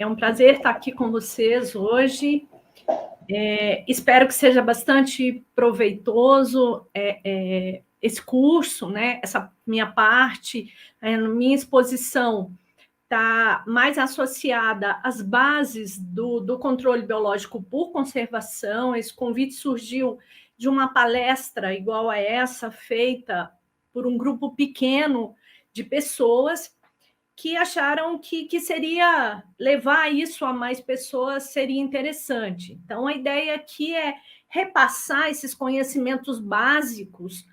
É um prazer estar aqui com vocês hoje. Espero que seja bastante proveitoso esse curso, né? Essa minha parte, minha exposição está mais associada às bases do controle biológico por conservação. Esse convite surgiu de uma palestra igual a essa, feita por um grupo pequeno de pessoas que acharam que seria levar isso a mais pessoas seria interessante. Então, a ideia aqui é repassar esses conhecimentos básicos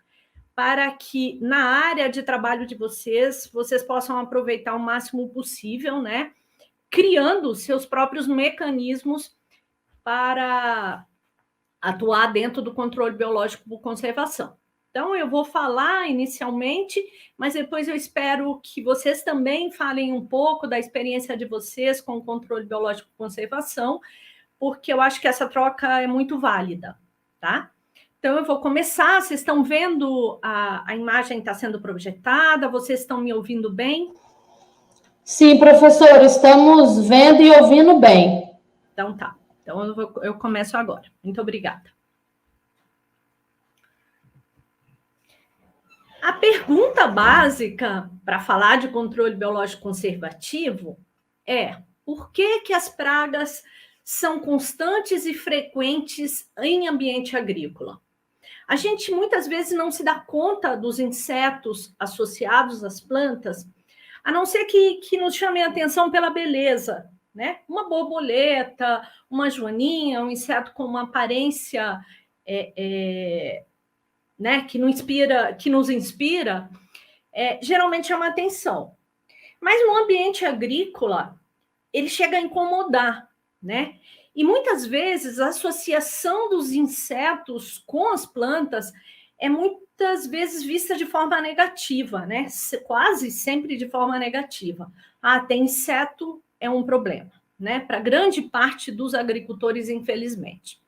para que, na área de trabalho de vocês possam aproveitar o máximo possível, né? Criando seus próprios mecanismos para atuar dentro do controle biológico por conservação. Então, eu vou falar inicialmente, mas depois eu espero que vocês também falem um pouco da experiência de vocês com o controle biológico por conservação, porque eu acho que essa troca é muito válida, tá? Então, eu vou começar. Vocês estão vendo a imagem está sendo projetada? Vocês estão me ouvindo bem? Sim, professor, estamos vendo e ouvindo bem. Então, tá. Então, eu começo agora. Muito obrigada. A pergunta básica para falar de controle biológico conservativo é: por que as pragas são constantes e frequentes em ambiente agrícola? A gente muitas vezes não se dá conta dos insetos associados às plantas, a não ser que nos chame a atenção pela beleza, né? Uma borboleta, uma joaninha, um inseto com uma aparência né, que nos inspira, geralmente chama atenção. Mas no ambiente agrícola, ele chega a incomodar, né? E muitas vezes a associação dos insetos com as plantas é muitas vezes vista de forma negativa, né? Quase sempre de forma negativa. Ah, tem inseto, é um problema, né? Para grande parte dos agricultores, infelizmente.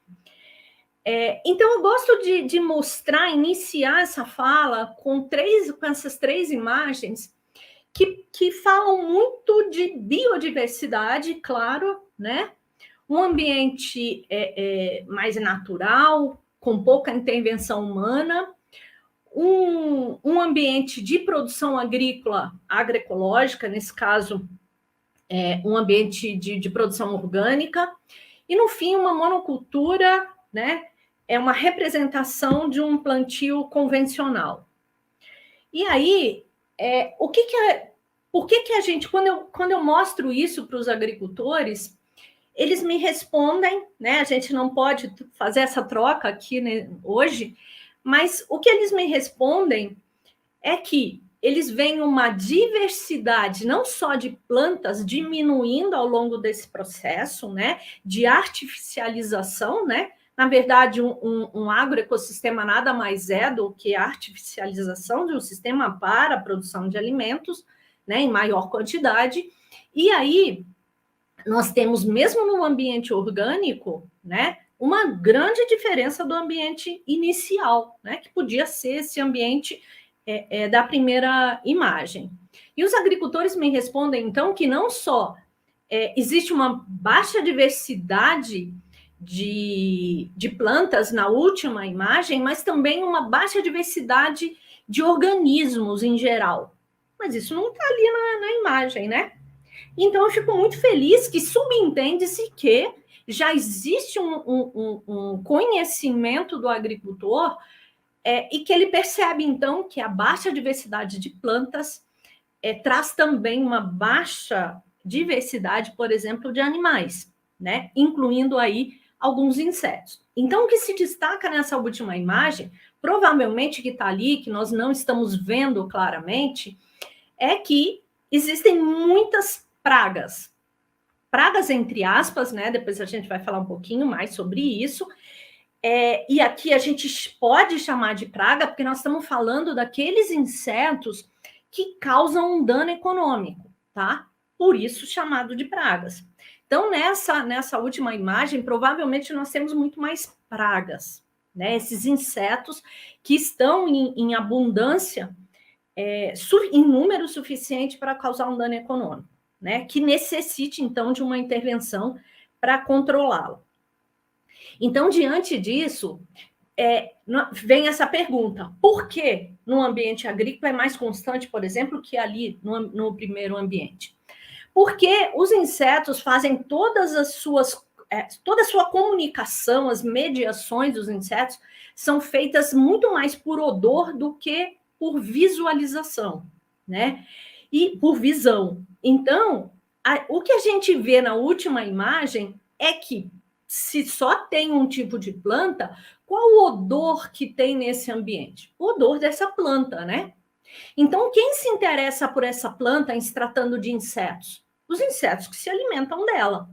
Então, eu gosto de mostrar, iniciar essa fala com essas três imagens que falam muito de biodiversidade, claro, né? Um ambiente mais natural, com pouca intervenção humana, um ambiente de produção agrícola, agroecológica, nesse caso, um ambiente de produção orgânica, e, no fim, uma monocultura, né? É uma representação de um plantio convencional. E aí, por que a gente, quando eu mostro isso para os agricultores, eles me respondem, né? A gente não pode fazer essa troca aqui, né, hoje, mas o que eles me respondem é que eles veem uma diversidade, não só de plantas, diminuindo ao longo desse processo, né, de artificialização, né? Na verdade, um agroecossistema nada mais é do que a artificialização de um sistema para a produção de alimentos, né, em maior quantidade. E aí, nós temos, mesmo no ambiente orgânico, né, uma grande diferença do ambiente inicial, né, que podia ser esse ambiente da primeira imagem. E os agricultores me respondem, então, que não só existe uma baixa diversidade de plantas na última imagem, mas também uma baixa diversidade de organismos em geral. Mas isso não está ali na imagem, né? Então, eu fico muito feliz que subentende-se que já existe um conhecimento do agricultor e que ele percebe, então, que a baixa diversidade de plantas traz também uma baixa diversidade, por exemplo, de animais, né? Incluindo aí alguns insetos. Então, o que se destaca nessa última imagem, provavelmente que está ali, que nós não estamos vendo claramente, é que existem muitas pragas. Pragas, entre aspas, né? Depois a gente vai falar um pouquinho mais sobre isso. E aqui a gente pode chamar de praga, porque nós estamos falando daqueles insetos que causam um dano econômico, tá? Por isso chamado de pragas. Então, nessa última imagem, provavelmente nós temos muito mais pragas, né? Esses insetos que estão em abundância, em número suficiente para causar um dano econômico. né, que necessite, então, de uma intervenção para controlá-la. Então, diante disso, vem essa pergunta: por que no ambiente agrícola é mais constante, por exemplo, que ali no primeiro ambiente? Porque os insetos fazem toda a sua comunicação, as mediações dos insetos são feitas muito mais por odor do que por visualização, né? E por visão. Então, o que a gente vê na última imagem é que, se só tem um tipo de planta, qual o odor que tem nesse ambiente? O odor dessa planta, né? Então, quem se interessa por essa planta em se tratando de insetos? Os insetos que se alimentam dela.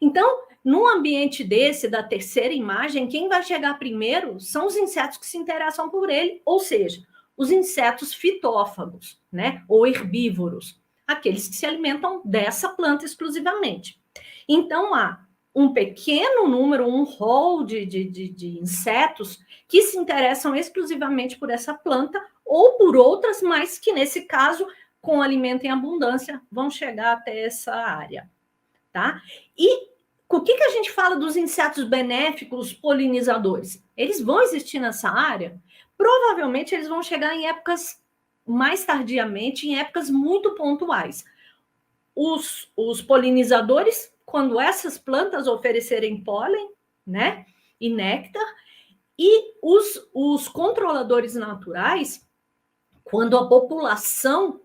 Então, num ambiente desse, da terceira imagem, quem vai chegar primeiro são os insetos que se interessam por ele, ou seja, os insetos fitófagos, né? Ou herbívoros, aqueles que se alimentam dessa planta exclusivamente. Então, há um pequeno número, um rol de insetos que se interessam exclusivamente por essa planta ou por outras, mas que, nesse caso, com alimento em abundância, vão chegar até essa área, tá? E o que a gente fala dos insetos benéficos polinizadores? Eles vão existir nessa área? Provavelmente eles vão chegar em épocas mais tardiamente, em épocas muito pontuais. Os polinizadores, quando essas plantas oferecerem pólen, né, e néctar, e os controladores naturais, quando a população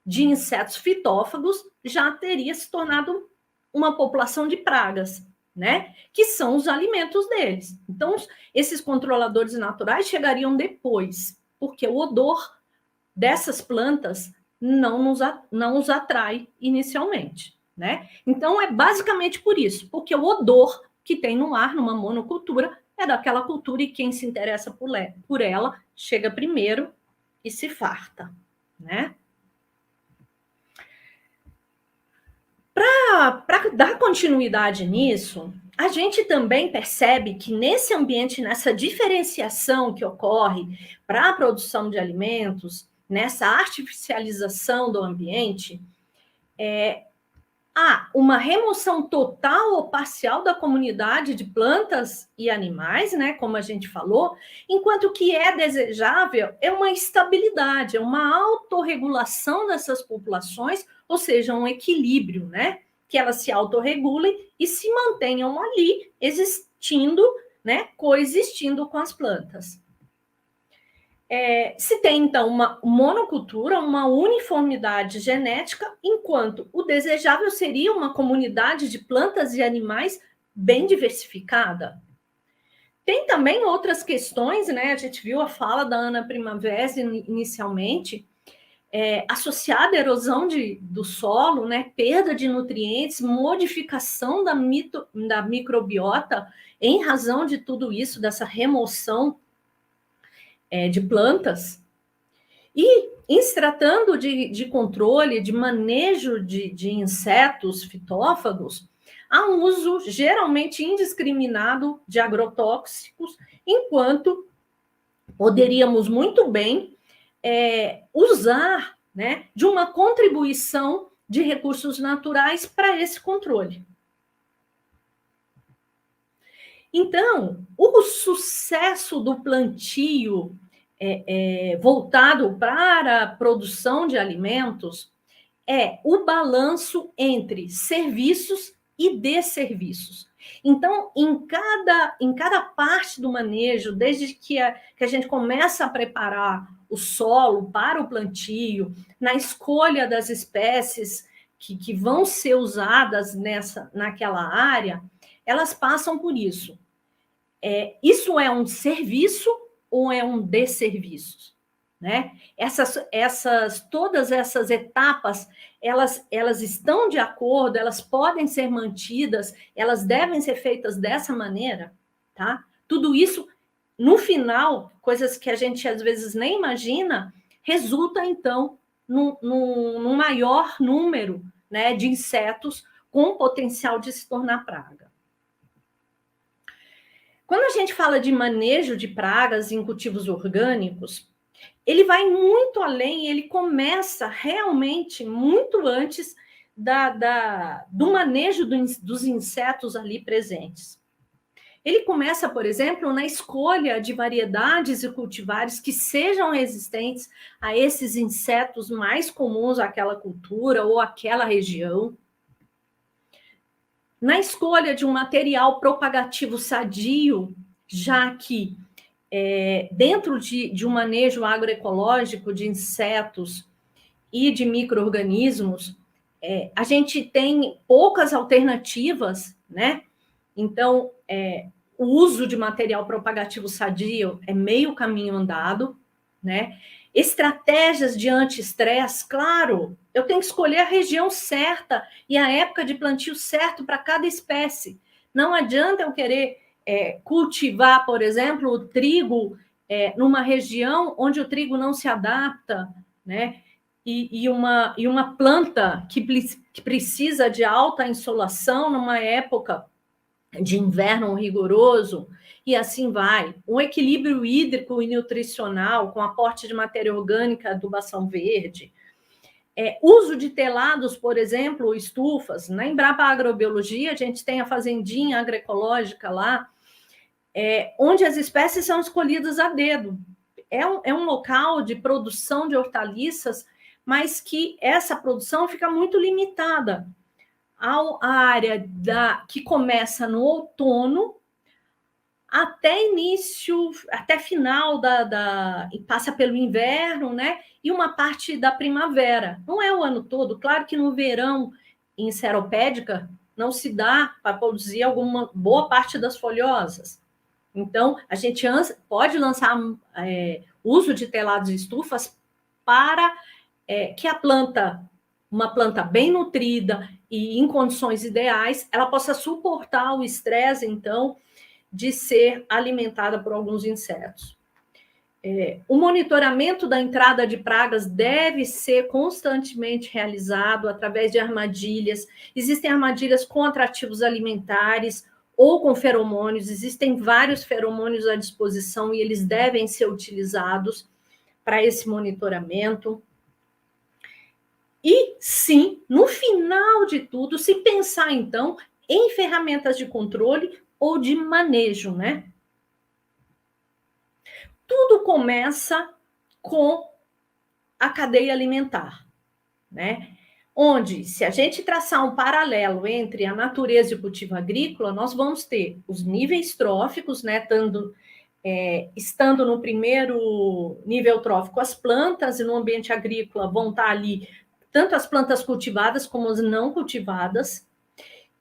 de insetos fitófagos já teria se tornado uma população de pragas, né? Que são os alimentos deles. Então, esses controladores naturais chegariam depois, porque o odor dessas plantas não os atrai inicialmente, né? Então, é basicamente por isso, porque o odor que tem no ar, numa monocultura, é daquela cultura e quem se interessa por ela chega primeiro e se farta, né? Para dar continuidade nisso, a gente também percebe que nesse ambiente, nessa diferenciação que ocorre para a produção de alimentos, nessa artificialização do ambiente, há uma remoção total ou parcial da comunidade de plantas e animais, né, como a gente falou, enquanto o que é desejável é uma estabilidade, é uma autorregulação dessas populações, ou seja, um equilíbrio, né, que elas se autorregulem e se mantenham ali, existindo, né, coexistindo com as plantas. Se tem, então, uma monocultura, uma uniformidade genética, enquanto o desejável seria uma comunidade de plantas e animais bem diversificada. Tem também outras questões, né? A gente viu a fala da Ana Primavera inicialmente, associada à erosão do solo, né? Perda de nutrientes, modificação da microbiota em razão de tudo isso, dessa remoção de plantas. E, em se tratando de controle, de manejo de insetos fitófagos, há um uso geralmente indiscriminado de agrotóxicos, enquanto poderíamos muito bem usar, né, de uma contribuição de recursos naturais para esse controle. Então, o sucesso do plantio voltado para a produção de alimentos é o balanço entre serviços e desserviços. Então, em cada parte do manejo, desde que a gente começa a preparar o solo para o plantio, na escolha das espécies que vão ser usadas naquela área, elas passam por isso. Isso é um serviço ou é um desserviço, né? Todas essas etapas, elas estão de acordo, elas podem ser mantidas, elas devem ser feitas dessa maneira, tá? Tudo isso, no final, coisas que a gente às vezes nem imagina, resulta, então, num maior número, né, de insetos com potencial de se tornar praga. Quando a gente fala de manejo de pragas em cultivos orgânicos, ele vai muito além, ele começa realmente muito antes do manejo dos insetos ali presentes. Ele começa, por exemplo, na escolha de variedades e cultivares que sejam resistentes a esses insetos mais comuns àquela cultura ou àquela região. Na escolha de um material propagativo sadio, já que dentro de um manejo agroecológico de insetos e de micro-organismos, a gente tem poucas alternativas, né? Então, o uso de material propagativo sadio é meio caminho andado, né? Estratégias de anti-estresse, claro, eu tenho que escolher a região certa e a época de plantio certo para cada espécie. Não adianta eu querer cultivar, por exemplo, o trigo numa região onde o trigo não se adapta, né? E uma planta que precisa de alta insolação numa época de inverno rigoroso, e assim vai. Um equilíbrio hídrico e nutricional, com aporte de matéria orgânica, adubação verde. Uso de telados, por exemplo, estufas. Na Embrapa Agrobiologia, a gente tem a fazendinha agroecológica lá, onde as espécies são escolhidas a dedo. É um local de produção de hortaliças, mas que essa produção fica muito limitada a área que começa no outono até final e passa pelo inverno, né? E uma parte da primavera. Não é o ano todo, claro que no verão, em seropédica, não se dá para produzir alguma boa parte das folhosas. Então, a gente pode lançar uso de telados e estufas para que a planta, uma planta bem nutrida e em condições ideais, ela possa suportar o estresse, então, de ser alimentada por alguns insetos. O monitoramento da entrada de pragas deve ser constantemente realizado através de armadilhas. Existem armadilhas com atrativos alimentares ou com feromônios. Existem vários feromônios à disposição e eles devem ser utilizados para esse monitoramento. E, sim, no final de tudo, se pensar, então, em ferramentas de controle ou de manejo, né? Tudo começa com a cadeia alimentar, né? Onde, se a gente traçar um paralelo entre a natureza e o cultivo agrícola, nós vamos ter os níveis tróficos, né? Estando no primeiro nível trófico, as plantas e no ambiente agrícola vão estar ali tanto as plantas cultivadas como as não cultivadas.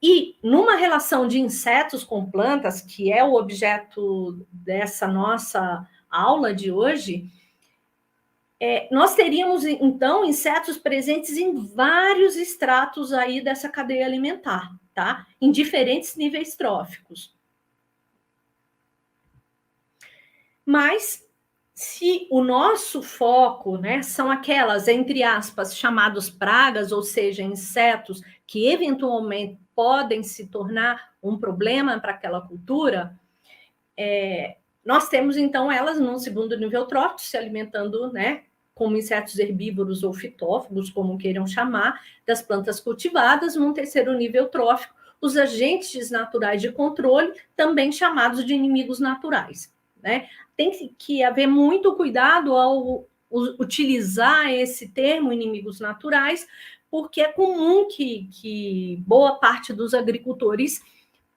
E numa relação de insetos com plantas, que é o objeto dessa nossa aula de hoje, nós teríamos, então, insetos presentes em vários estratos aí dessa cadeia alimentar, tá? Em diferentes níveis tróficos. Mas, se o nosso foco, né, são aquelas, entre aspas, chamadas pragas, ou seja, insetos que eventualmente podem se tornar um problema para aquela cultura, nós temos, então, elas num segundo nível trófico, se alimentando, né, como insetos herbívoros ou fitófagos, como queiram chamar, das plantas cultivadas. Num terceiro nível trófico, os agentes naturais de controle, também chamados de inimigos naturais, né? Tem que haver muito cuidado ao utilizar esse termo, inimigos naturais, porque é comum que boa parte dos agricultores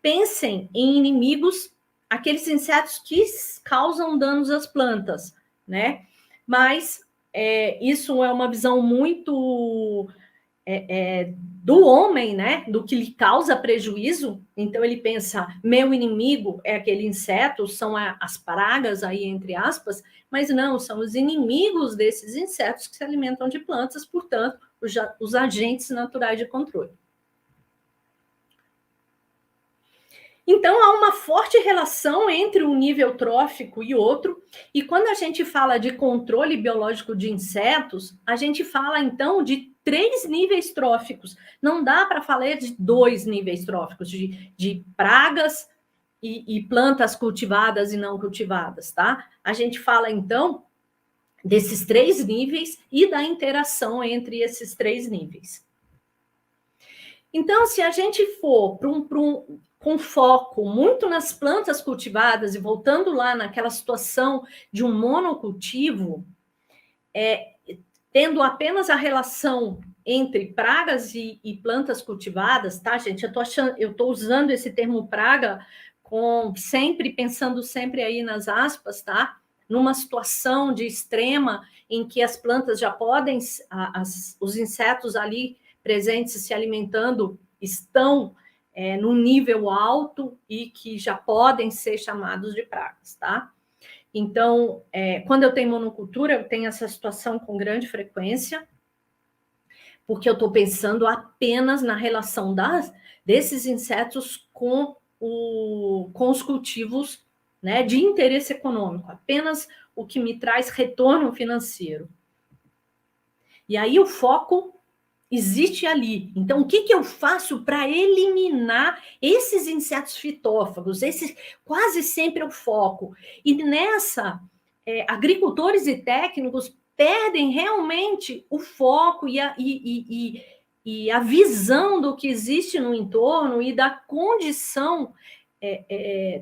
pensem em inimigos, aqueles insetos que causam danos às plantas, né? Mas isso é uma visão muito do homem, né? Do que lhe causa prejuízo. Então ele pensa, meu inimigo é aquele inseto, são as pragas aí, entre aspas, mas não, são os inimigos desses insetos que se alimentam de plantas, portanto, os agentes naturais de controle. Então, há uma forte relação entre um nível trófico e outro, e quando a gente fala de controle biológico de insetos, a gente fala, então, de 3 níveis tróficos. Não dá para falar de 2 níveis tróficos, de pragas e plantas cultivadas e não cultivadas, tá? A gente fala, então, desses 3 níveis e da interação entre esses 3 níveis. Então, se a gente for com foco muito nas plantas cultivadas, e voltando lá naquela situação de um monocultivo, tendo apenas a relação entre pragas e plantas cultivadas, tá, gente? Eu estou usando esse termo praga pensando sempre aí nas aspas, tá? Numa situação de extrema em que as plantas já podem, os insetos ali presentes se alimentando estão num nível alto e que já podem ser chamados de pragas, tá? Então, quando eu tenho monocultura, eu tenho essa situação com grande frequência, porque eu estou pensando apenas na relação desses insetos com os cultivos, né, de interesse econômico, apenas o que me traz retorno financeiro. E aí o foco existe ali. Então, o que eu faço para eliminar esses insetos fitófagos? Esse quase sempre é o foco. E nessa, agricultores e técnicos perdem realmente o foco e a visão do que existe no entorno e da condição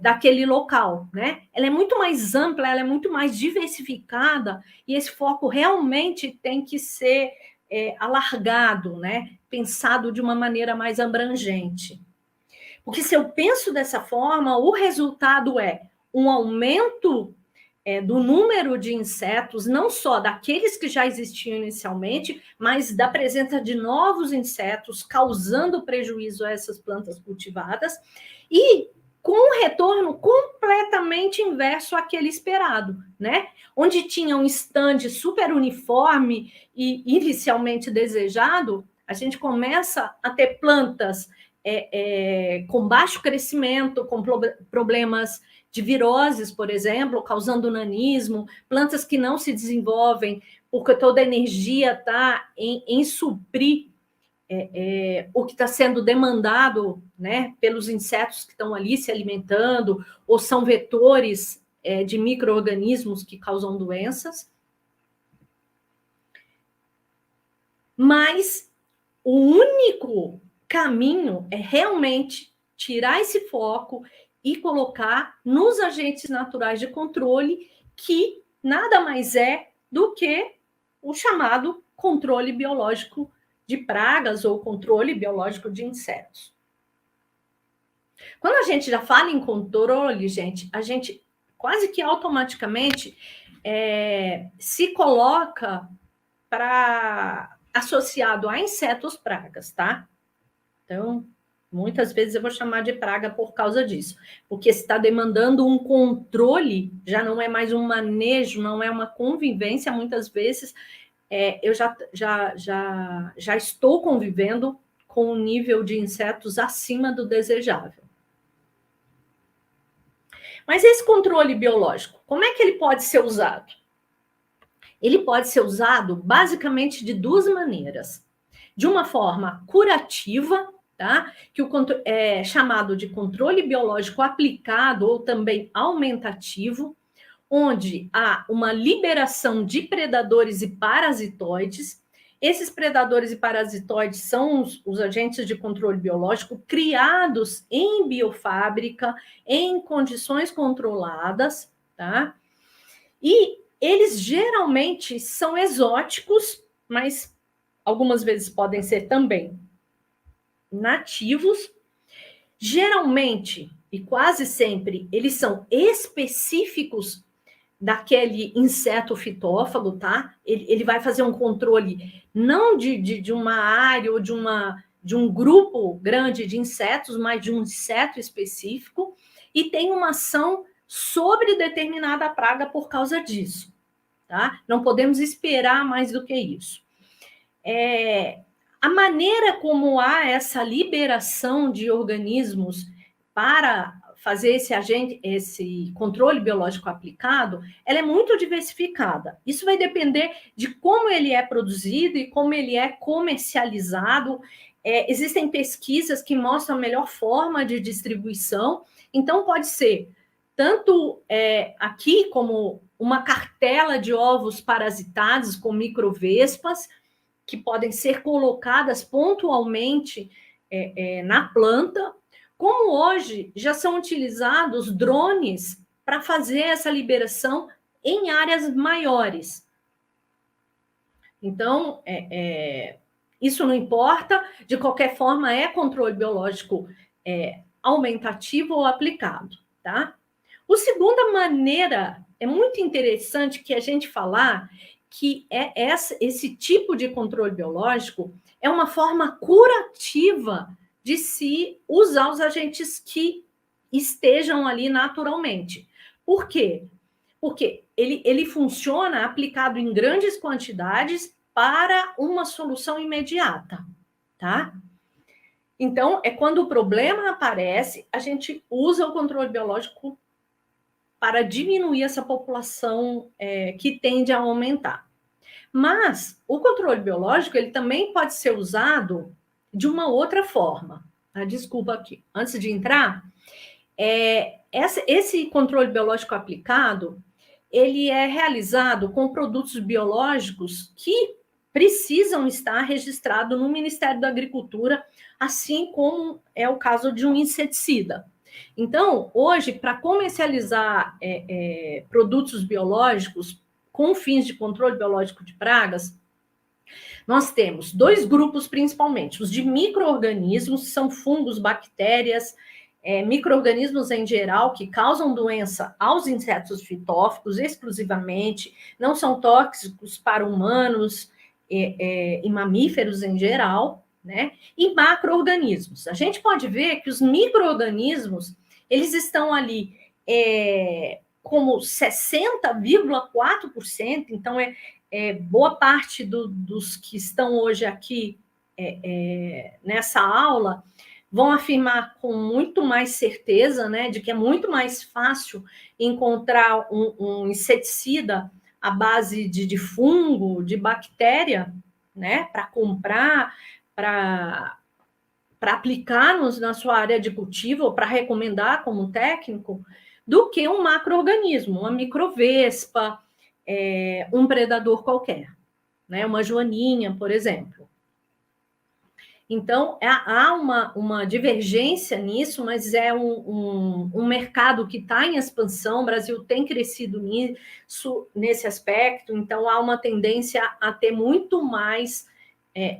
daquele local, né? Ela é muito mais ampla, ela é muito mais diversificada, e esse foco realmente tem que ser alargado, né? Pensado de uma maneira mais abrangente. Porque se eu penso dessa forma, o resultado é um aumento do número de insetos, não só daqueles que já existiam inicialmente, mas da presença de novos insetos, causando prejuízo a essas plantas cultivadas, e com um retorno completamente inverso àquele esperado, né? Onde tinha um stand super uniforme e inicialmente desejado, a gente começa a ter plantas com baixo crescimento, com problemas de viroses, por exemplo, causando nanismo, plantas que não se desenvolvem porque toda a energia está em suprir o que está sendo demandado, né, pelos insetos que estão ali se alimentando, ou são vetores de micro-organismos que causam doenças. Mas o único caminho é realmente tirar esse foco e colocar nos agentes naturais de controle, que nada mais é do que o chamado controle biológico de pragas ou controle biológico de insetos. Quando a gente já fala em controle, gente, a gente quase que automaticamente se coloca associado a insetos pragas, tá? Então, muitas vezes eu vou chamar de praga por causa disso, porque está demandando um controle, já não é mais um manejo, não é uma convivência, muitas vezes eu já estou convivendo com um nível de insetos acima do desejável. Mas esse controle biológico, como é que ele pode ser usado? Ele pode ser usado basicamente de duas maneiras. De uma forma curativa, tá? Que é chamado de controle biológico aplicado ou também aumentativo, onde há uma liberação de predadores e parasitoides. Esses predadores e parasitoides são os agentes de controle biológico criados em biofábrica, em condições controladas, tá? E eles geralmente são exóticos, mas algumas vezes podem ser também nativos. Geralmente, e quase sempre, eles são específicos daquele inseto fitófago, tá? Ele vai fazer um controle não de uma área ou de um grupo grande de insetos, mas de um inseto específico, e tem uma ação sobre determinada praga por causa disso, tá? Não podemos esperar mais do que isso. A maneira como há essa liberação de organismos para fazer esse controle biológico aplicado, ela é muito diversificada. Isso vai depender de como ele é produzido e como ele é comercializado. Existem pesquisas que mostram a melhor forma de distribuição. Então, pode ser tanto aqui como uma cartela de ovos parasitados com microvespas, que podem ser colocadas pontualmente na planta, como hoje já são utilizados drones para fazer essa liberação em áreas maiores. Então, isso não importa, de qualquer forma, é controle biológico aumentativo ou aplicado, tá? A segunda maneira, é muito interessante que a gente falar que esse tipo de controle biológico é uma forma curativa de se usar os agentes que estejam ali naturalmente. Por quê? Porque ele funciona aplicado em grandes quantidades para uma solução imediata, tá? Então, é quando o problema aparece, a gente usa o controle biológico para diminuir essa população que tende a aumentar. Mas o controle biológico, ele também pode ser usado de uma outra forma. Desculpa aqui, antes de entrar, esse controle biológico aplicado, ele é realizado com produtos biológicos que precisam estar registrados no Ministério da Agricultura, assim como é o caso de um inseticida. Então, hoje, para comercializar produtos biológicos com fins de controle biológico de pragas, nós temos 2 grupos principalmente. Os de micro-organismos, são fungos, bactérias, micro-organismos em geral, que causam doença aos insetos fitófitos exclusivamente, não são tóxicos para humanos e mamíferos em geral, né? E macro-organismos. A gente pode ver que os micro-organismos, eles estão ali como 60,4%, então boa parte dos que estão hoje aqui nessa aula vão afirmar com muito mais certeza, né, de que é muito mais fácil encontrar um inseticida à base de fungo, de bactéria, né, para comprar, para aplicar na sua área de cultivo, ou para recomendar como técnico, do que um macro-organismo, uma microvespa, um predador qualquer, né, uma joaninha, por exemplo. Então, há uma divergência nisso, mas é um mercado que está em expansão, o Brasil tem crescido nesse aspecto, então há uma tendência a ter muito mais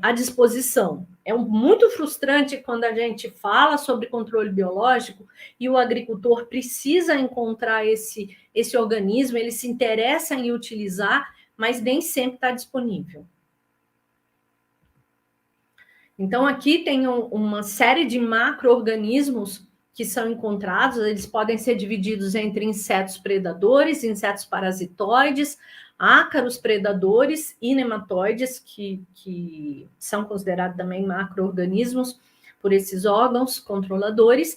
à disposição. É muito frustrante quando a gente fala sobre controle biológico e o agricultor precisa encontrar esse organismo, ele se interessa em utilizar, mas nem sempre está disponível. Então, aqui tem uma série de macro-organismos que são encontrados, eles podem ser divididos entre insetos predadores, insetos parasitoides, ácaros predadores e nematóides, que são considerados também macro-organismos por esses órgãos controladores.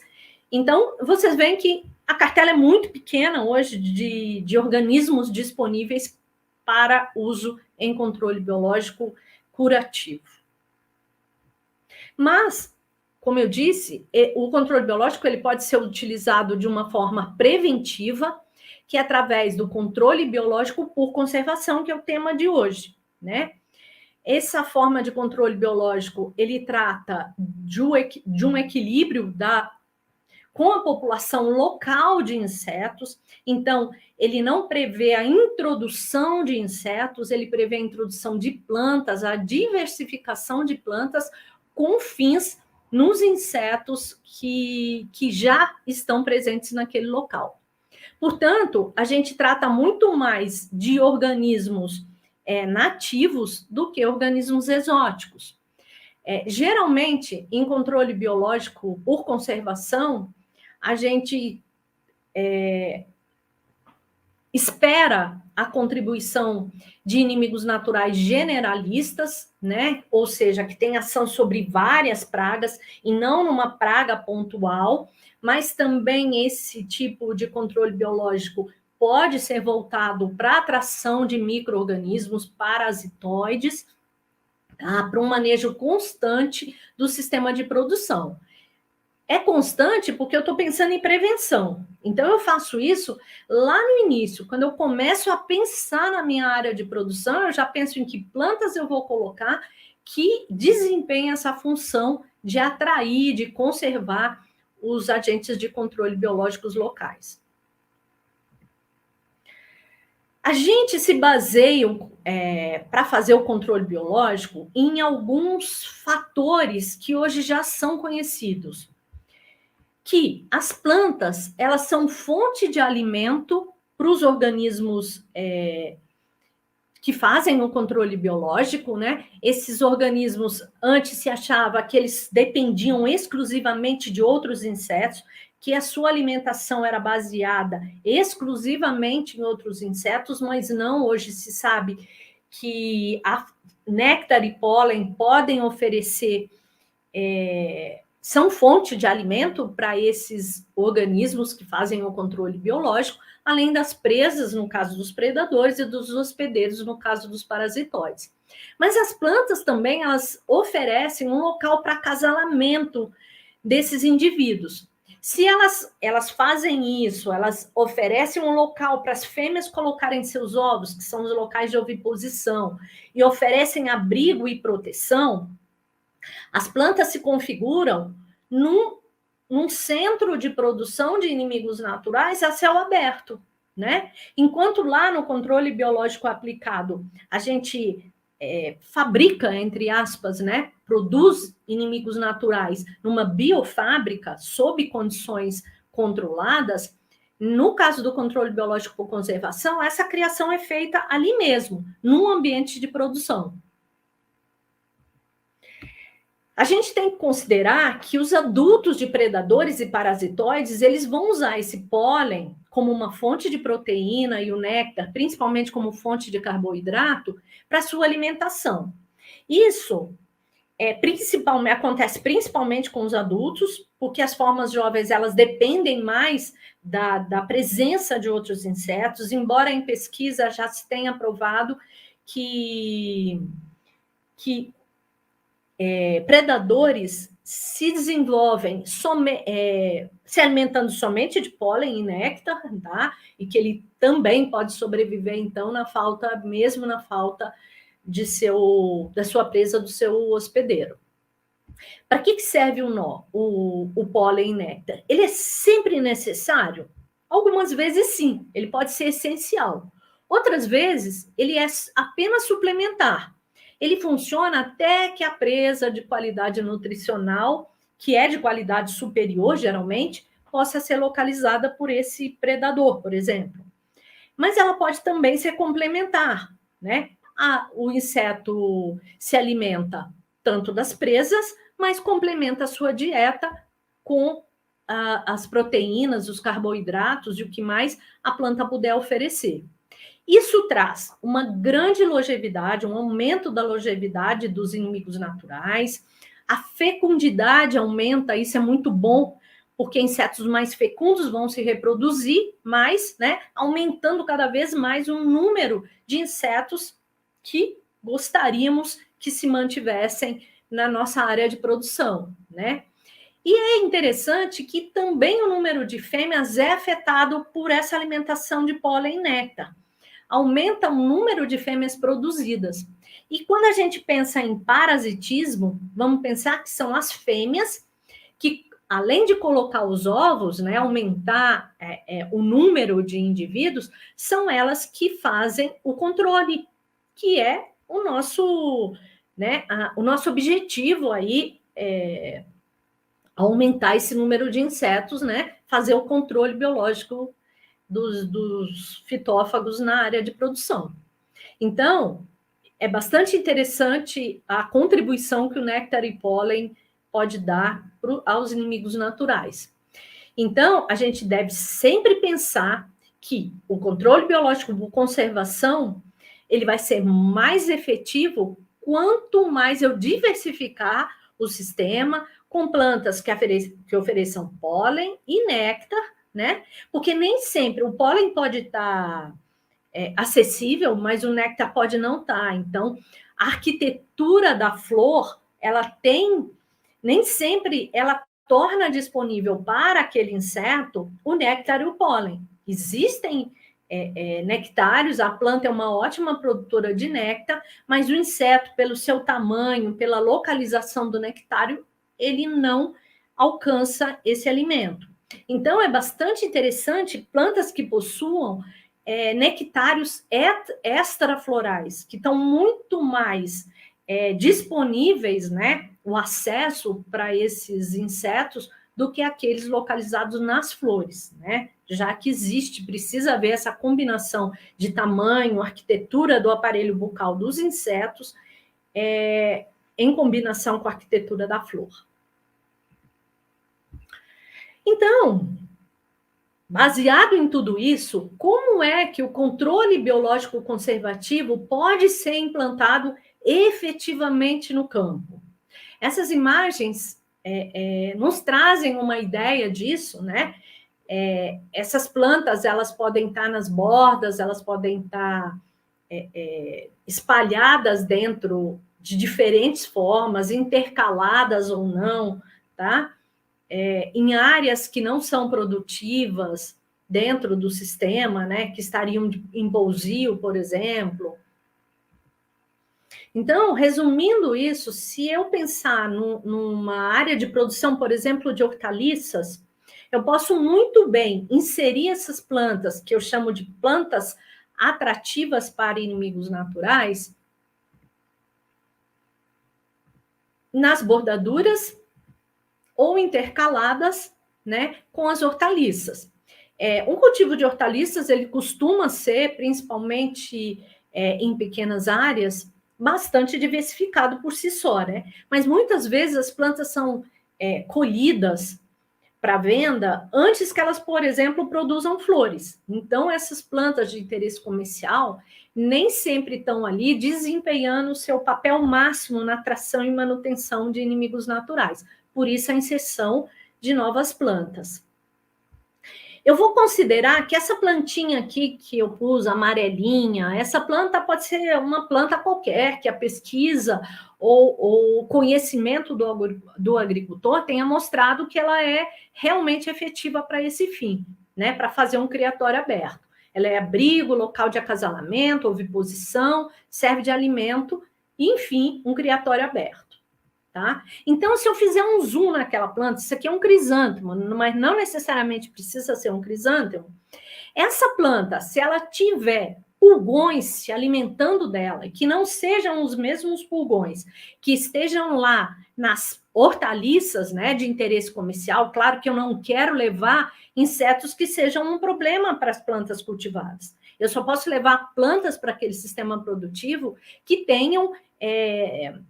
Então, vocês veem que a cartela é muito pequena hoje de organismos disponíveis para uso em controle biológico curativo. Mas, como eu disse, o controle biológico ele pode ser utilizado de uma forma preventiva, que é através do controle biológico por conservação, que é o tema de hoje, né? Essa forma de controle biológico, ele trata de um equilíbrio com a população local de insetos. Então, ele não prevê a introdução de insetos, ele prevê a introdução de plantas, a diversificação de plantas, com fins nos insetos que já estão presentes naquele local. Portanto, a gente trata muito mais de organismos nativos do que organismos exóticos. Geralmente, em controle biológico por conservação, a gente espera a contribuição de inimigos naturais generalistas, né? Ou seja, que tem ação sobre várias pragas e não numa praga pontual, mas também esse tipo de controle biológico pode ser voltado para a atração de micro-organismos parasitoides, tá? Para um manejo constante do sistema de produção. É constante porque eu estou pensando em prevenção. Então, eu faço isso lá no início. Quando eu começo a pensar na minha área de produção, eu já penso em que plantas eu vou colocar que desempenham essa função de atrair, de conservar os agentes de controle biológicos locais. A gente se baseia para fazer o controle biológico em alguns fatores que hoje já são conhecidos. Que as plantas, elas são fonte de alimento para os organismos que fazem o controle biológico, né? Esses organismos, antes se achava que eles dependiam exclusivamente de outros insetos, que a sua alimentação era baseada exclusivamente em outros insetos, mas não, hoje se sabe que a néctar e pólen podem oferecer, são fonte de alimento para esses organismos que fazem o controle biológico, além das presas, no caso dos predadores, e dos hospedeiros, no caso dos parasitoides. Mas as plantas também, elas oferecem um local para acasalamento desses indivíduos. Se elas fazem isso, elas oferecem um local para as fêmeas colocarem seus ovos, que são os locais de oviposição, e oferecem abrigo e proteção, as plantas se configuram num centro de produção de inimigos naturais a céu aberto, né? Enquanto lá no controle biológico aplicado, a gente fabrica, entre aspas, né? Produz inimigos naturais numa biofábrica, sob condições controladas. No caso do controle biológico por conservação, essa criação é feita ali mesmo, num ambiente de produção. A gente tem que considerar que os adultos de predadores e parasitoides, eles vão usar esse pólen como uma fonte de proteína e o néctar, principalmente como fonte de carboidrato, para sua alimentação. Isso acontece principalmente com os adultos, porque as formas jovens, elas dependem mais da presença de outros insetos, embora em pesquisa já se tenha provado que predadores se desenvolvem se alimentando somente de pólen e néctar, tá? E que ele também pode sobreviver, então, mesmo na falta da sua presa, do seu hospedeiro. Para que serve o pólen e néctar? Ele é sempre necessário? Algumas vezes, sim, ele pode ser essencial. Outras vezes, ele é apenas suplementar. Ele funciona até que a presa de qualidade nutricional, que é de qualidade superior, geralmente, possa ser localizada por esse predador, por exemplo. Mas ela pode também ser complementar, né? O inseto se alimenta tanto das presas, mas complementa a sua dieta com as proteínas, os carboidratos e o que mais a planta puder oferecer. Isso traz uma grande longevidade, um aumento da longevidade dos inimigos naturais, a fecundidade aumenta, isso é muito bom, porque insetos mais fecundos vão se reproduzir mais, né? Aumentando cada vez mais o número de insetos que gostaríamos que se mantivessem na nossa área de produção, né? E é interessante que também o número de fêmeas é afetado por essa alimentação de pólen e néctar. Aumenta o número de fêmeas produzidas. E quando a gente pensa em parasitismo, vamos pensar que são as fêmeas que, além de colocar os ovos, né, aumentar o número de indivíduos, são elas que fazem o controle, que é o nosso objetivo aí, aumentar esse número de insetos, né, fazer o controle biológico dos fitófagos na área de produção. Então, é bastante interessante a contribuição que o néctar e pólen pode dar aos inimigos naturais. Então, a gente deve sempre pensar que o controle biológico de conservação, ele vai ser mais efetivo quanto mais eu diversificar o sistema com plantas que ofereçam pólen e néctar, né? Porque nem sempre o pólen pode estar acessível, mas o néctar pode não estar. Então, a arquitetura da flor, nem sempre ela torna disponível para aquele inseto o néctar e o pólen. Existem nectários, a planta é uma ótima produtora de néctar, mas o inseto, pelo seu tamanho, pela localização do nectário, ele não alcança esse alimento. Então, é bastante interessante plantas que possuam nectários extraflorais, que estão muito mais disponíveis, né, o acesso para esses insetos do que aqueles localizados nas flores, né? Já que precisa haver essa combinação de tamanho, arquitetura do aparelho bucal dos insetos, em combinação com a arquitetura da flor. Então, baseado em tudo isso, como é que o controle biológico conservativo pode ser implantado efetivamente no campo? Essas imagens nos trazem uma ideia disso, né? Essas plantas, elas podem estar nas bordas, elas podem estar espalhadas dentro de diferentes formas, intercaladas ou não, tá? Em áreas que não são produtivas dentro do sistema, né? Que estariam em pousio, por exemplo. Então, resumindo isso, se eu pensar numa área de produção, por exemplo, de hortaliças, eu posso muito bem inserir essas plantas, que eu chamo de plantas atrativas para inimigos naturais, nas bordaduras ou intercaladas, né, com as hortaliças. Um cultivo de hortaliças, ele costuma ser, principalmente em pequenas áreas, bastante diversificado por si só, né? Mas muitas vezes as plantas são colhidas para venda antes que elas, por exemplo, produzam flores. Então, essas plantas de interesse comercial nem sempre estão ali desempenhando o seu papel máximo na atração e manutenção de inimigos naturais. Por isso, a inserção de novas plantas. Eu vou considerar que essa plantinha aqui que eu pus, amarelinha, essa planta pode ser uma planta qualquer, que a pesquisa ou o conhecimento do agricultor tenha mostrado que ela é realmente efetiva para esse fim, né? Para fazer um criatório aberto. Ela é abrigo, local de acasalamento, oviposição, serve de alimento, e, enfim, um criatório aberto. Tá? Então, se eu fizer um zoom naquela planta, isso aqui é um crisântemo, mas não necessariamente precisa ser um crisântemo. Essa planta, se ela tiver pulgões se alimentando dela, que não sejam os mesmos pulgões que estejam lá nas hortaliças, né, de interesse comercial, claro que eu não quero levar insetos que sejam um problema para as plantas cultivadas. Eu só posso levar plantas para aquele sistema produtivo que tenham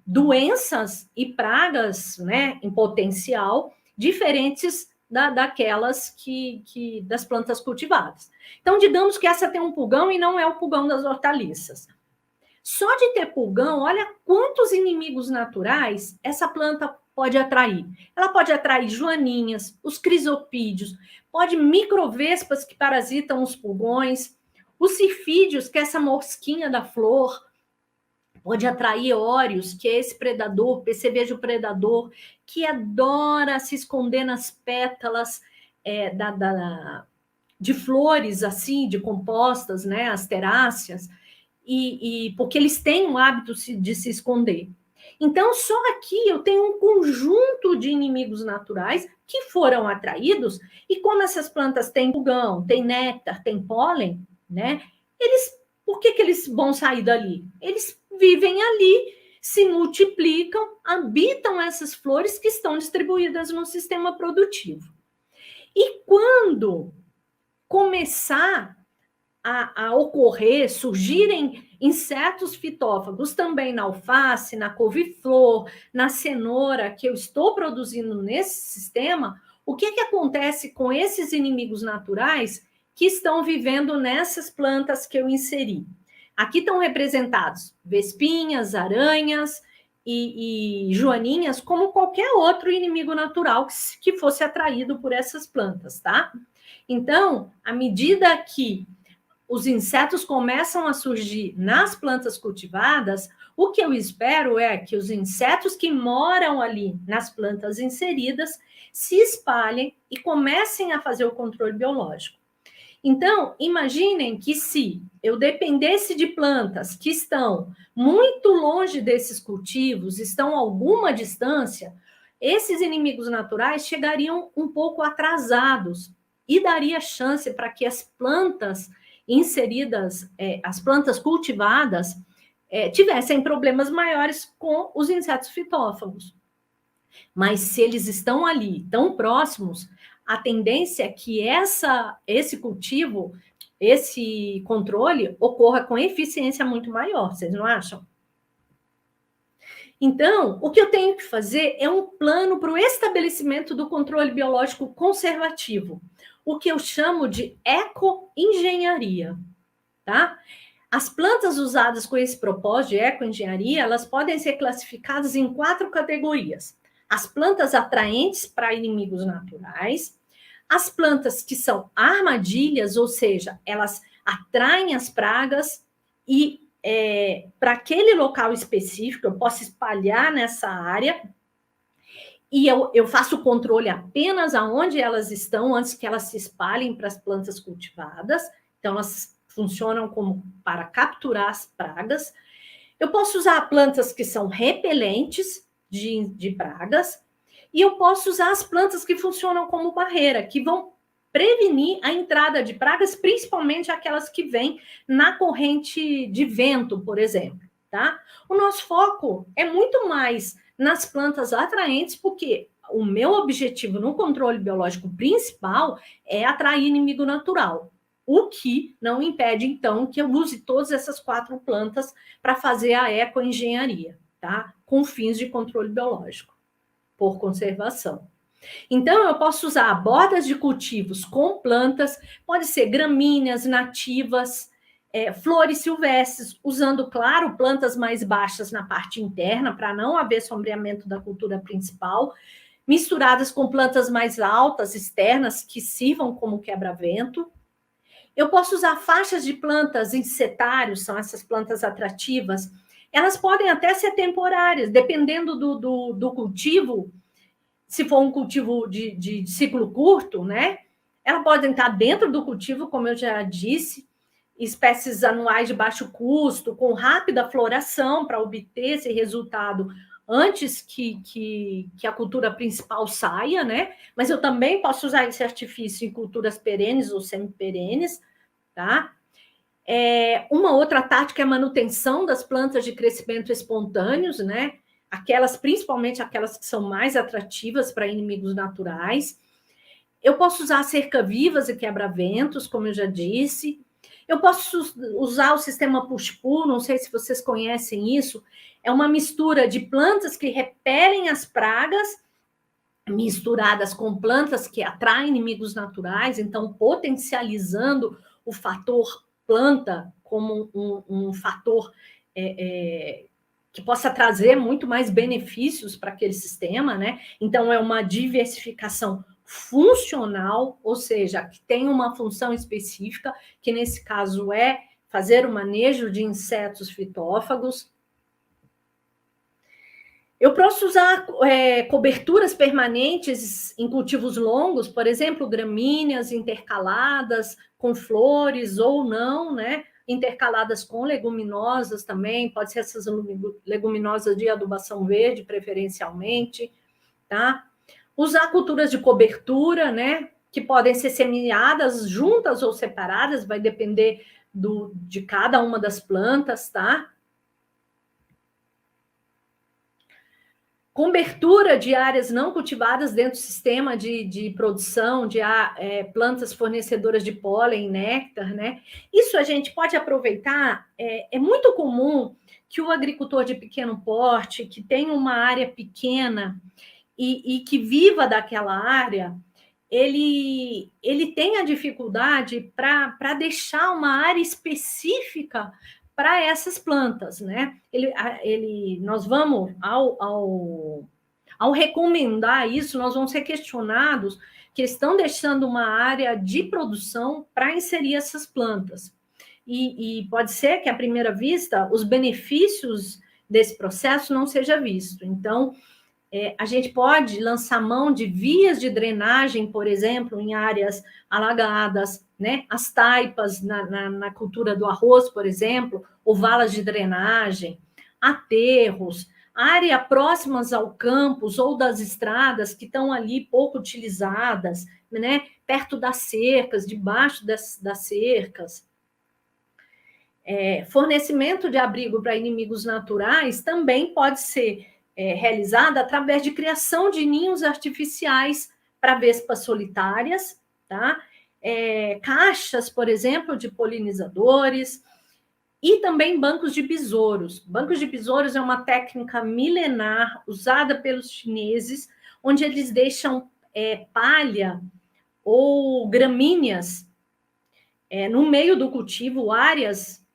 doenças e pragas, né, em potencial diferentes daquelas das plantas cultivadas. Então, digamos que essa tem um pulgão e não é o pulgão das hortaliças. Só de ter pulgão, olha quantos inimigos naturais essa planta pode atrair. Ela pode atrair joaninhas, os crisopídeos, pode microvespas que parasitam os pulgões, os cifídeos, que é essa mosquinha da flor, pode atrair óreos, que é esse predador, percevejo predador, que adora se esconder nas pétalas de flores, assim, de compostas, né, as teráceas, porque eles têm o hábito de se esconder. Então, só aqui eu tenho um conjunto de inimigos naturais que foram atraídos, e como essas plantas têm pulgão, têm néctar, têm pólen, né, por que eles vão sair dali? Eles vivem ali, se multiplicam, habitam essas flores que estão distribuídas no sistema produtivo. E quando começar a ocorrer, surgirem insetos fitófagos também na alface, na couve-flor, na cenoura que eu estou produzindo nesse sistema, o que acontece com esses inimigos naturais que estão vivendo nessas plantas que eu inseri? Aqui estão representados vespinhas, aranhas e joaninhas, como qualquer outro inimigo natural que fosse atraído por essas plantas, tá? Então, à medida que os insetos começam a surgir nas plantas cultivadas, o que eu espero é que os insetos que moram ali nas plantas inseridas se espalhem e comecem a fazer o controle biológico. Então, imaginem que se eu dependesse de plantas que estão muito longe desses cultivos, estão a alguma distância, esses inimigos naturais chegariam um pouco atrasados e daria chance para que as plantas inseridas, as plantas cultivadas, tivessem problemas maiores com os insetos fitófagos. Mas se eles estão ali, tão próximos, a tendência é que esse cultivo, esse controle, ocorra com eficiência muito maior, vocês não acham? Então, o que eu tenho que fazer é um plano para o estabelecimento do controle biológico conservativo, o que eu chamo de ecoengenharia, tá? As plantas usadas com esse propósito de ecoengenharia, elas podem ser classificadas em 4 categorias. As plantas atraentes para inimigos naturais, as plantas que são armadilhas, ou seja, elas atraem as pragas e para aquele local específico, eu posso espalhar nessa área e eu faço o controle apenas aonde elas estão, antes que elas se espalhem para as plantas cultivadas. Então, elas funcionam como para capturar as pragas. Eu posso usar plantas que são repelentes de pragas e eu posso usar as plantas que funcionam como barreira, que vão prevenir a entrada de pragas, principalmente aquelas que vêm na corrente de vento, por exemplo, tá? O nosso foco é muito mais nas plantas atraentes, porque o meu objetivo no controle biológico principal é atrair inimigo natural, o que não impede, então, que eu use todas essas 4 plantas para fazer a ecoengenharia, tá? Com fins de controle biológico, por conservação. Então, eu posso usar bordas de cultivos com plantas, pode ser gramíneas nativas, flores silvestres, usando, claro, plantas mais baixas na parte interna, para não haver sombreamento da cultura principal, misturadas com plantas mais altas, externas, que sirvam como quebra-vento. Eu posso usar faixas de plantas insetários, são essas plantas atrativas. Elas podem até ser temporárias, dependendo do cultivo. Se for um cultivo de ciclo curto, né? Elas podem estar dentro do cultivo, como eu já disse, espécies anuais de baixo custo, com rápida floração, para obter esse resultado antes que a cultura principal saia, né? Mas eu também posso usar esse artifício em culturas perenes ou semiperenes, tá? Uma outra tática é a manutenção das plantas de crescimento espontâneos, né? Principalmente aquelas que são mais atrativas para inimigos naturais. Eu posso usar cerca-vivas e quebra-ventos, como eu já disse. Eu posso usar o sistema push-pull, não sei se vocês conhecem isso. É uma mistura de plantas que repelem as pragas, misturadas com plantas que atraem inimigos naturais, então potencializando o fator planta como um fator que possa trazer muito mais benefícios para aquele sistema, né? Então, é uma diversificação funcional, ou seja, que tem uma função específica, que nesse caso é fazer o manejo de insetos fitófagos. Eu posso usar coberturas permanentes em cultivos longos, por exemplo, gramíneas intercaladas com flores ou não, né? Intercaladas com leguminosas também, pode ser essas leguminosas de adubação verde, preferencialmente, tá? Usar culturas de cobertura, né? Que podem ser semeadas juntas ou separadas, vai depender de cada uma das plantas, tá? Cobertura de áreas não cultivadas dentro do sistema de produção de plantas fornecedoras de pólen e néctar, né? Isso a gente pode aproveitar. É muito comum que o agricultor de pequeno porte, que tem uma área pequena e que viva daquela área, ele tem a dificuldade para deixar uma área específica para essas plantas, né? Nós vamos, ao recomendar isso, nós vamos ser questionados que estão deixando uma área de produção para inserir essas plantas. E pode ser que, à primeira vista, os benefícios desse processo não seja visto. Então, a gente pode lançar mão de vias de drenagem, por exemplo, em áreas alagadas, né? As taipas na cultura do arroz, por exemplo, ou valas de drenagem, aterros, área próximas ao campus ou das estradas que estão ali pouco utilizadas, né? Perto das cercas, debaixo das cercas. Fornecimento de abrigo para inimigos naturais também pode ser realizado através de criação de ninhos artificiais para vespas solitárias, tá? Caixas, por exemplo, de polinizadores, e também bancos de besouros. Bancos de besouros é uma técnica milenar usada pelos chineses, onde eles deixam palha ou gramíneas no meio do cultivo, áreas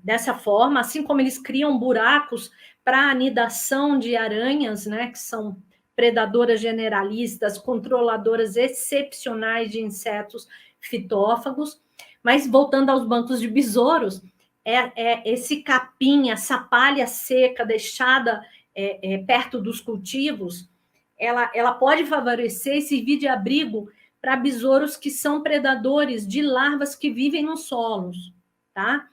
dessa forma, assim como eles criam buracos para anidação de aranhas, né, que são predadoras generalistas, controladoras excepcionais de insetos fitófagos. Mas voltando aos bancos de besouros, esse capim, essa palha seca deixada perto dos cultivos, ela pode favorecer e servir de abrigo para besouros que são predadores de larvas que vivem nos solos, tá?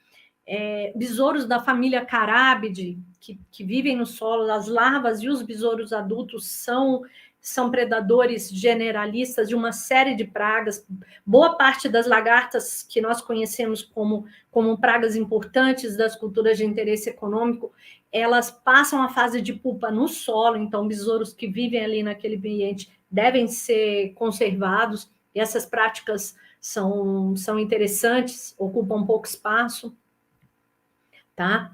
Besouros da família Carábide, que vivem no solo, as larvas e os besouros adultos são predadores generalistas de uma série de pragas. Boa parte das lagartas que nós conhecemos como pragas importantes das culturas de interesse econômico, elas passam a fase de pupa no solo, então besouros que vivem ali naquele ambiente devem ser conservados, e essas práticas são interessantes, ocupam pouco espaço, tá?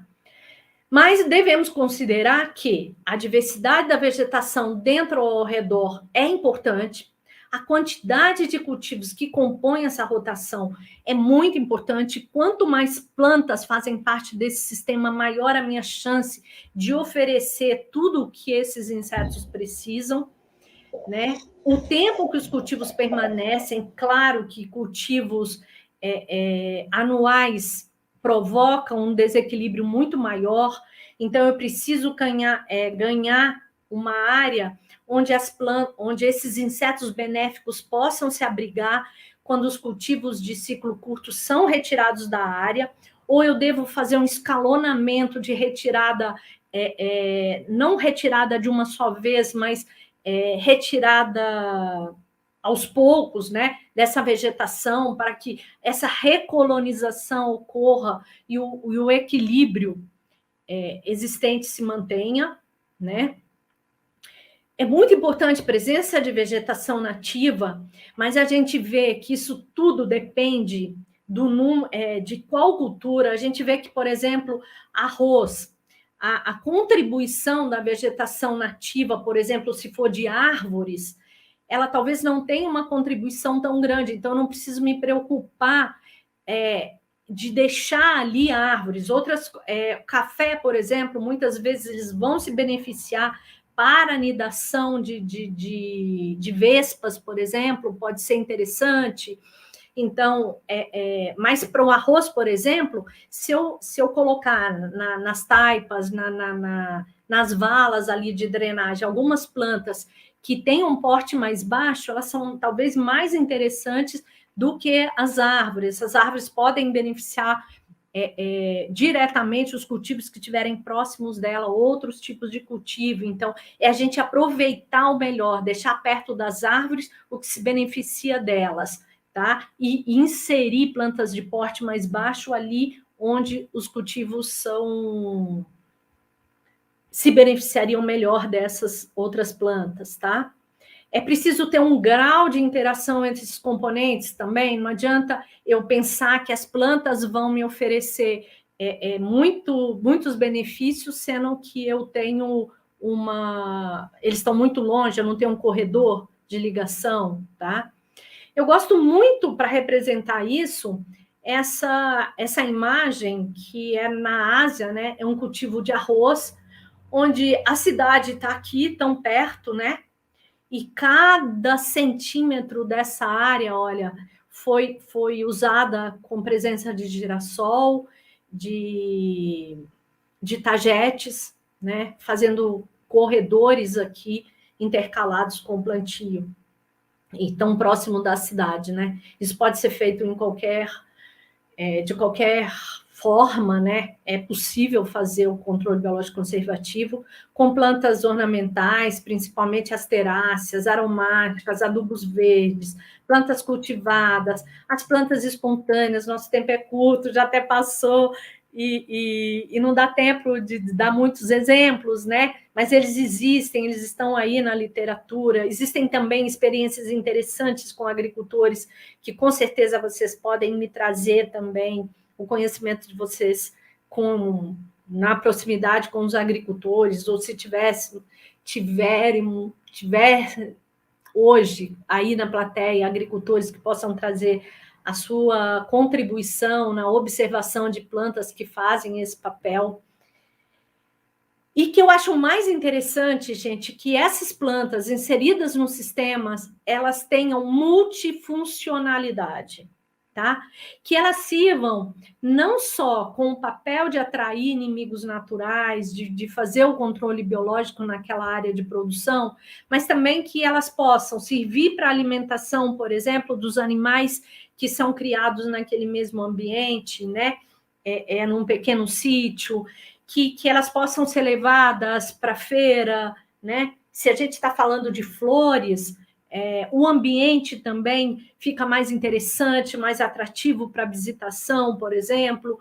Mas devemos considerar que a diversidade da vegetação dentro ou ao redor é importante, a quantidade de cultivos que compõem essa rotação é muito importante. Quanto mais plantas fazem parte desse sistema, maior a minha chance de oferecer tudo o que esses insetos precisam, né? O tempo que os cultivos permanecem, claro que cultivos anuais provocam um desequilíbrio muito maior, então eu preciso ganhar uma área onde esses insetos benéficos possam se abrigar quando os cultivos de ciclo curto são retirados da área, ou eu devo fazer um escalonamento de retirada, não retirada de uma só vez, mas retirada aos poucos, né, dessa vegetação, para que essa recolonização ocorra e o equilíbrio existente se mantenha, né? É muito importante a presença de vegetação nativa, mas a gente vê que isso tudo depende de qual cultura. A gente vê que, por exemplo, arroz, a contribuição da vegetação nativa, por exemplo, se for de árvores, ela talvez não tenha uma contribuição tão grande, então eu não preciso me preocupar de deixar ali árvores. Café, por exemplo, muitas vezes eles vão se beneficiar para anidação de vespas, por exemplo, pode ser interessante. Então, mas para o arroz, por exemplo, se eu colocar nas taipas, nas valas ali de drenagem, algumas plantas que têm um porte mais baixo, elas são talvez mais interessantes do que as árvores. As árvores podem beneficiar diretamente os cultivos que estiverem próximos dela, outros tipos de cultivo. Então, é a gente aproveitar o melhor, deixar perto das árvores o que se beneficia delas, tá? E inserir plantas de porte mais baixo ali onde os cultivos se beneficiariam melhor dessas outras plantas, tá? É preciso ter um grau de interação entre esses componentes também. Não adianta eu pensar que as plantas vão me oferecer muitos benefícios, sendo que eu tenho eles estão muito longe, eu não tenho um corredor de ligação, tá? Eu gosto muito, para representar isso, essa imagem que é na Ásia, né? É um cultivo de arroz, onde a cidade está aqui, tão perto, né? E cada centímetro dessa área, olha, foi usada com presença de girassol, de tagetes, né? Fazendo corredores aqui intercalados com plantio. E tão próximo da cidade, né? Isso pode ser feito de qualquer forma, né, é possível fazer o controle biológico conservativo com plantas ornamentais, principalmente as teráceas, aromáticas, adubos verdes, plantas cultivadas, as plantas espontâneas. Nosso tempo é curto, já até passou, e não dá tempo de dar muitos exemplos, né? Mas eles existem, eles estão aí na literatura. Existem também experiências interessantes com agricultores que com certeza vocês podem me trazer também o conhecimento de vocês na proximidade com os agricultores, ou se tiver hoje aí na plateia agricultores que possam trazer a sua contribuição na observação de plantas que fazem esse papel. E que eu acho mais interessante, gente, que essas plantas inseridas nos sistemas, elas tenham multifuncionalidade, tá? Que elas sirvam não só com o papel de atrair inimigos naturais, de fazer o controle biológico naquela área de produção, mas também que elas possam servir para a alimentação, por exemplo, dos animais que são criados naquele mesmo ambiente, né? Num pequeno sítio, que elas possam ser levadas para a feira, né? Se a gente está falando de flores, o ambiente também fica mais interessante, mais atrativo para visitação, por exemplo.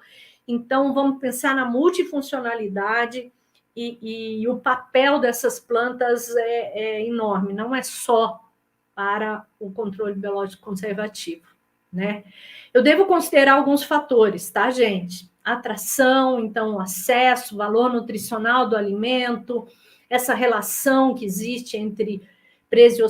Então, vamos pensar na multifuncionalidade e o papel dessas plantas é enorme, não é só para o controle biológico conservativo, né? Eu devo considerar alguns fatores, tá, gente? Atração, então, acesso, valor nutricional do alimento, essa relação que existe entre presa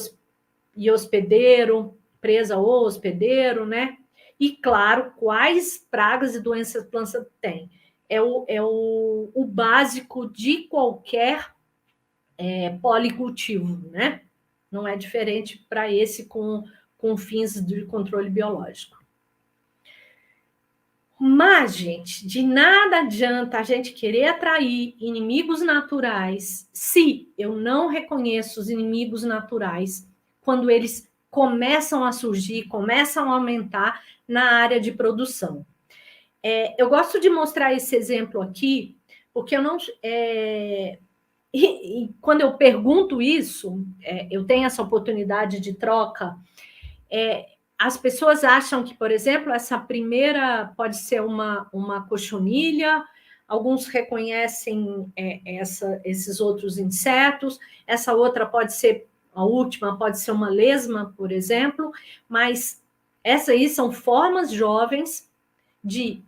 e hospedeiro, presa ou hospedeiro, né? E, claro, quais pragas e doenças a planta tem. É o básico de qualquer policultivo, né? Não é diferente para esse com fins de controle biológico. Mas, gente, de nada adianta a gente querer atrair inimigos naturais se eu não reconheço os inimigos naturais quando eles começam a surgir, começam a aumentar na área de produção. Eu gosto de mostrar esse exemplo aqui, porque eu não... E quando eu pergunto isso, eu tenho essa oportunidade de troca, as pessoas acham que, por exemplo, essa primeira pode ser uma cochonilha, alguns reconhecem esses outros insetos, essa outra pode ser, a última pode ser uma lesma, por exemplo, mas essas aí são formas jovens de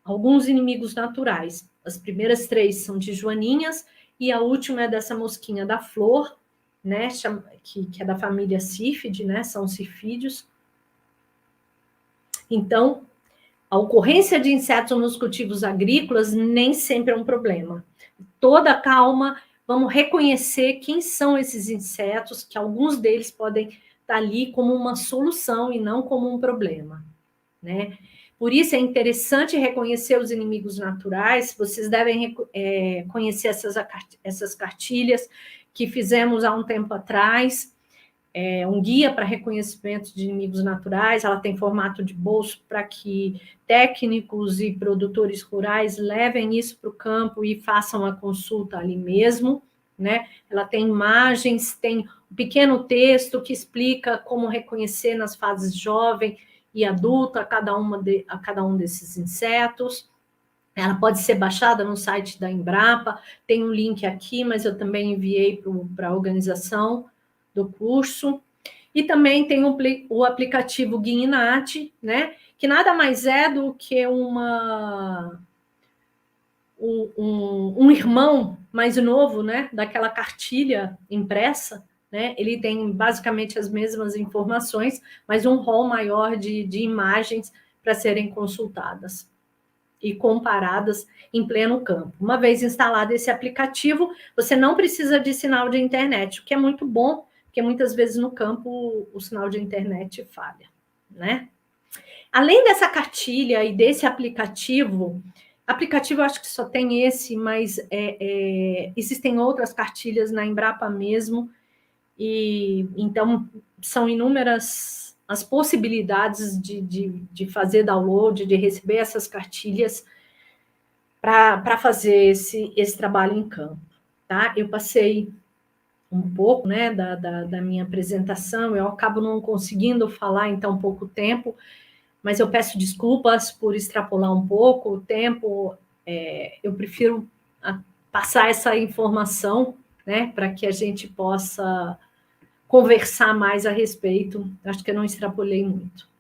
alguns inimigos naturais. As primeiras 3 são de joaninhas, e a última é dessa mosquinha da flor, né, que é da família sífide, né, são sifídeos. Então, a ocorrência de insetos nos cultivos agrícolas nem sempre é um problema. Toda calma, vamos reconhecer quem são esses insetos, que alguns deles podem estar ali como uma solução e não como um problema, né? Por isso é interessante reconhecer os inimigos naturais. Vocês devem conhecer essas cartilhas que fizemos há um tempo atrás, um guia para reconhecimento de inimigos naturais. Ela tem formato de bolso para que técnicos e produtores rurais levem isso para o campo e façam a consulta ali mesmo, né? Ela tem imagens, tem um pequeno texto que explica como reconhecer nas fases jovem e adulta a cada um desses insetos. Ela pode ser baixada no site da Embrapa, tem um link aqui, mas eu também enviei para a organização do curso. E também tem o aplicativo Guignat, né, que nada mais é do que um irmão mais novo, né, daquela cartilha impressa, né? Ele tem basicamente as mesmas informações, mas um rol maior de imagens para serem consultadas e comparadas em pleno campo. Uma vez instalado esse aplicativo, você não precisa de sinal de internet, o que é muito bom, porque muitas vezes no campo o sinal de internet falha, né? Além dessa cartilha e desse aplicativo eu acho que só tem esse, mas existem outras cartilhas na Embrapa mesmo, e então são inúmeras as possibilidades de fazer download, de receber essas cartilhas para fazer esse trabalho em campo, tá? Eu passei um pouco, né, da minha apresentação, eu acabo não conseguindo falar em tão pouco tempo, mas eu peço desculpas por extrapolar um pouco o tempo, eu prefiro passar essa informação, né, para que a gente possa conversar mais a respeito. Acho que eu não extrapolei muito.